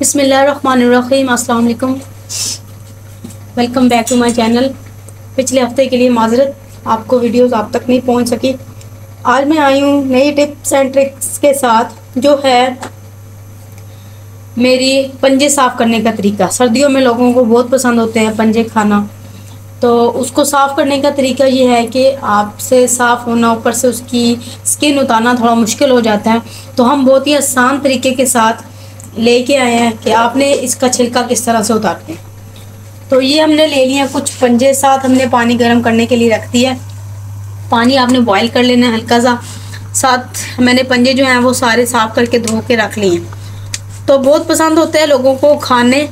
बिस्मिल्लाहिर्रहमानिर्रहीम, अस्सलाम वालेकुम। Welcome back to my channel. पिछले हफ्ते के लिए माजरत, आपको वीडियोस आप तक नहीं पहुंच सकी। आज मैं आई हूँ नई टिप्स एंड ट्रिक्स के साथ, जो है मेरी पंजे साफ़ करने का तरीका। सर्दियों में लोगों को बहुत पसंद होते हैं पंजे खाना, तो उसको साफ़ करने का तरीका ये है कि आपसे साफ़ होना, ऊपर से उसकी स्किन उतारना थोड़ा मुश्किल हो जाता है। तो हम बहुत ही आसान तरीके के साथ लेके आए हैं कि आपने इसका छिलका किस तरह से उतारते हैं। तो ये हमने ले लिया कुछ पंजे, साथ हमने पानी गर्म करने के लिए रख दिया। पानी आपने बॉईल कर लेना है हल्का सा। साथ मैंने पंजे जो हैं वो सारे साफ़ करके धो के रख लिए हैं। तो बहुत पसंद होते हैं लोगों को खाने,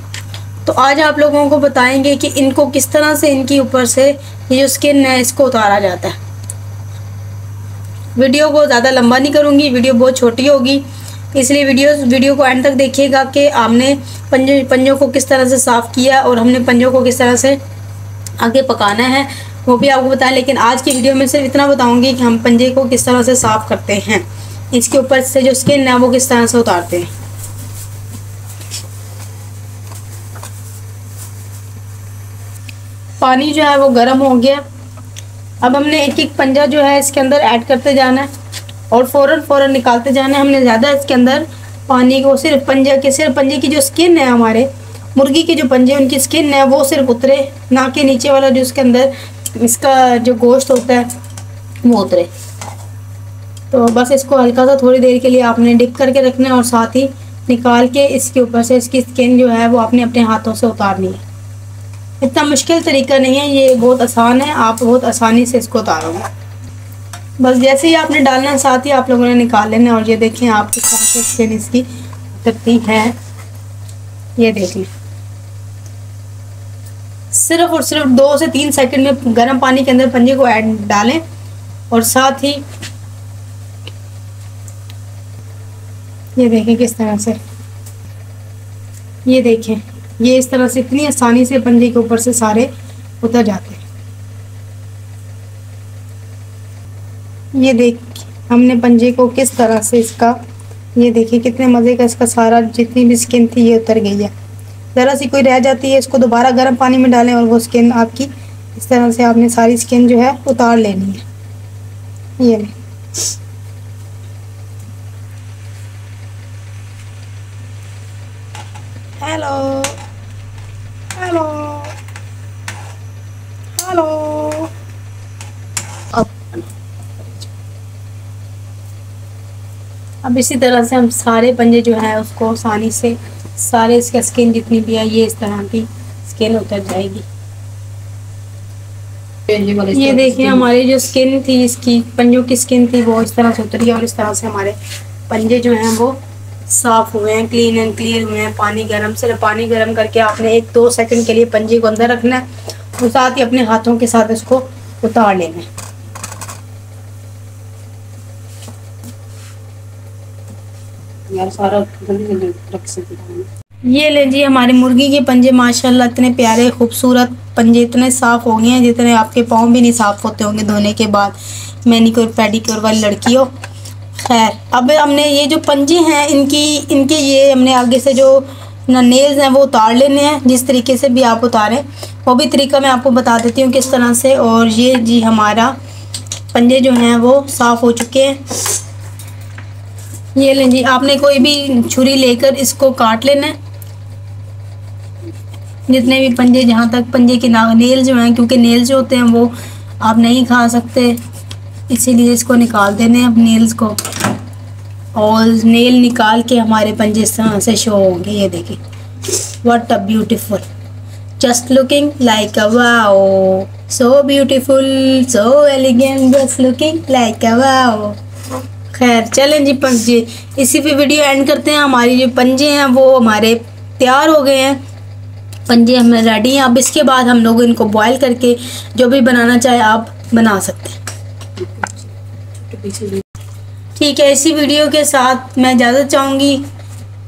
तो आज आप लोगों को बताएंगे कि इनको किस तरह से, इनकी ऊपर से ये जो स्किन है इसको उतारा जाता है। वीडियो को ज़्यादा लंबा नहीं करूँगी, वीडियो बहुत छोटी होगी, इसलिए वीडियो को एंड तक देखिएगा कि आपने पंजों को किस तरह से साफ़ किया और हमने पंजों को किस तरह से आगे पकाना है वो भी आपको बताएं। लेकिन आज की वीडियो में सिर्फ इतना बताऊंगी कि हम पंजे को किस तरह से साफ़ करते हैं, इसके ऊपर से जो स्किन है वो किस तरह से उतारते हैं। पानी जो है वो गर्म हो गया। अब हमने एक एक पंजा जो है इसके अंदर ऐड करते जाना है और फ़ौरन निकालते जाना है। हमने ज़्यादा इसके अंदर पानी को, सिर्फ पंजे की जो स्किन है, हमारे मुर्गी के जो पंजे उनकी स्किन है वो सिर्फ उतरे, ना कि नीचे वाला जो इसके अंदर इसका जो गोश्त होता है वो उतरे। तो बस इसको हल्का सा थोड़ी देर के लिए आपने डिप करके रखना है और साथ ही निकाल के इसके ऊपर से इसकी स्किन जो है वो आपने अपने हाथों से उतारनी है। इतना मुश्किल तरीका नहीं है, ये बहुत आसान है, आप बहुत आसानी से इसको उतारोगे। बस जैसे ही आपने डालना है साथ ही आप लोगों ने निकाल लेना। और ये देखें आप किस तरह से स्किन इसकी उतरती है, ये देख लें। सिर्फ और सिर्फ 2 से 3 सेकंड में गर्म पानी के अंदर पंजे को डालें और साथ ही ये देखें किस तरह से, ये देखें, ये इस तरह से इतनी आसानी से पंजे के ऊपर से सारे उतर जाते हैं। ये देख हमने पंजे को किस तरह से इसका, ये देखिए कितने मज़े का इसका सारा जितनी भी स्किन थी ये उतर गई है। ज़रा सी कोई रह जाती है, इसको दोबारा गर्म पानी में डालें और वो स्किन आपकी इस तरह से आपने सारी स्किन जो है उतार लेनी है। ये हेलो हेलो हेलो। अब इसी तरह से हम सारे पंजे जो है उसको आसानी से, सारे इसका स्किन जितनी भी है ये इस तरह की स्किन उतर जाएगी। ये देखिए हमारी जो स्किन थी, इसकी पंजों की स्किन थी वो इस तरह से उतरी है और इस तरह से हमारे पंजे जो हैं वो साफ हुए हैं, क्लीन एंड क्लियर हुए हैं। सिर्फ पानी गर्म करके आपने 1-2 सेकंड के लिए पंजे को अंदर रखना है और साथ ही अपने हाथों के साथ इसको उतार लेना है। यार सारा जल्दी रख सकते। ये ले जी हमारी मुर्गी के पंजे, माशाल्लाह इतने प्यारे खूबसूरत पंजे, इतने साफ़ हो गए हैं जितने आपके पाँव भी नहीं साफ़ होते होंगे धोने के बाद, मैनिक्योर पेडिक्योर वाली लड़की हो। खैर, अब हमने ये जो पंजे हैं इनके ये हमने आगे से जो नेल्स हैं वो उतार लेने हैं। जिस तरीके से भी आप उतारें वो भी तरीका मैं आपको बता देती हूँ किस तरह से। और ये जी हमारा पंजे जो हैं वो साफ़ हो चुके हैं। ये लें जी, आपने कोई भी छुरी लेकर इसको काट लेना है, जितने भी पंजे, जहाँ तक पंजे के नेल जो हैं, क्योंकि नेल जो होते हैं वो आप नहीं खा सकते, इसीलिए इसको निकाल देने हैं नेल्स को। और नेल निकाल के हमारे पंजे इस तरह से शो होंगे। ये देखिए, what a beautiful, just looking like a wow, so beautiful, so elegant, just looking like a wow. खैर चलें जी, पंजे इसी पे वीडियो एंड करते हैं। हमारी जो पंजे हैं वो हमारे तैयार हो गए हैं, पंजे हमें रेडी हैं। अब इसके बाद हम लोग इनको बॉईल करके जो भी बनाना चाहे आप बना सकते हैं। ठीक है, इसी वीडियो के साथ मैं इजाज़त चाहूँगी।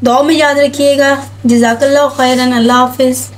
दुआ में याद रखिएगा। जज़ाकल्लाह खैरन। अल्लाह हाफिज़।